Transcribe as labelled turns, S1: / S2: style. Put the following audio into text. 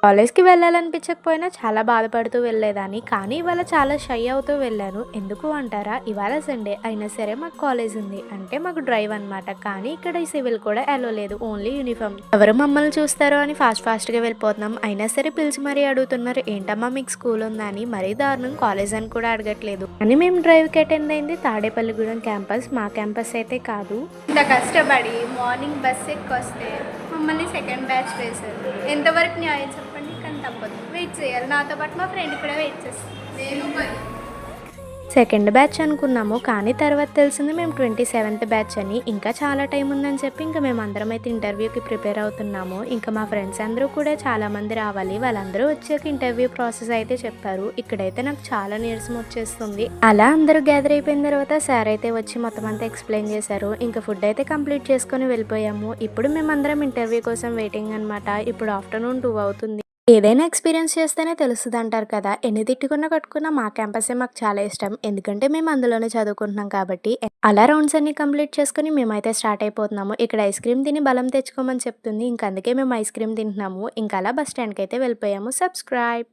S1: కాలేజ్‌కి వెళ్ళాలనిపించకపోయినా చాలా బాధపడుతూ వెళ్ళేదాన్ని. కానీ ఇవాళ చాలా షై అవుతూ వెళ్ళాను. ఎందుకు అంటారా? ఇవాళ సండే అయినా సరే మాకు కాలేజ్ ఉంది. అంటే మాకు డ్రైవ్ అనమాట. కానీ ఇక్కడ ఈ సివిల్ కూడా అలో లేదు. Only uniform. ఎవరు మమ్మల్ని చూస్తారో అని ఫాస్ట్‌గా వెళ్ళిపోతున్నాం. అయినా సరే పిలిచి మరీ అడుగుతున్నారు. ఏంటమ్మా మీకు స్కూల్ ఉందా అని. మరీ దారుణం కాలేజ్ అని కూడా అడగట్లేదు. కానీ మేము డ్రైవ్‌కి అటెండ్ అయింది తాడేపల్లిగూడెం క్యాంపస్. మా క్యాంపస్ అయితే కాదు.
S2: ఇంత కష్టపడి మార్నింగ్ బస్ ఎక్కొస్తే మమ్మల్ని సెకండ్ బ్యాచ్ వేశారు. ఎంతవరకు న్యాయం చెప్పండి, కానీ తప్పదు, వెయిట్ చేయాలి. నాతో పాటు మా ఫ్రెండ్ కూడా వెయిట్ చేస్తాను. నేను
S1: సెకండ్ బ్యాచ్ అనుకున్నాము. కానీ తర్వాత తెలిసింది మేము 27th బ్యాచ్ అని. ఇంకా చాలా టైం ఉందని చెప్పి ఇంకా మేమందరం అయితే ఇంటర్వ్యూకి ప్రిపేర్ అవుతున్నాము. ఇంకా మా ఫ్రెండ్స్ అందరూ కూడా చాలామంది రావాలి. వాళ్ళందరూ వచ్చాక ఇంటర్వ్యూ ప్రాసెస్ అయితే చెప్పారు. ఇక్కడైతే నాకు చాలా నీరసం వచ్చేస్తుంది. అలా అందరూ గ్యాదర్ అయిపోయిన తర్వాత సార్ అయితే వచ్చి మొత్తం అంతా ఎక్స్ప్లెయిన్ చేశారు. ఇంకా ఫుడ్ అయితే కంప్లీట్ చేసుకొని వెళ్ళిపోయాము. ఇప్పుడు మేమందరం ఇంటర్వ్యూ కోసం వెయిటింగ్ అనమాట. ఇప్పుడు ఆఫ్టర్నూన్ 2 అవుతుంది. ఏదైనా ఎక్స్పీరియన్స్ చేస్తేనే తెలుస్తుంది అంటారు కదా! ఎన్ని తిట్టుకున్నా కట్టుకున్నా మా క్యాంపసే మాకు చాలా ఇష్టం. ఎందుకంటే మేము అందులోనే చదువుకుంటున్నాం కాబట్టి. అలా రౌండ్స్ అన్నీ కంప్లీట్ చేసుకొని మేమైతే స్టార్ట్ అయిపోతున్నాము. ఇక్కడ ఐస్ క్రీమ్ తిని బలం తెచ్చుకోమని చెప్తుంది. ఇంక అందుకే మేము ఐస్ క్రీమ్ తింటున్నాము. ఇంకా అలా బస్ స్టాండ్‌కి అయితే వెళ్ళిపోయాము. సబ్స్క్రైబ్.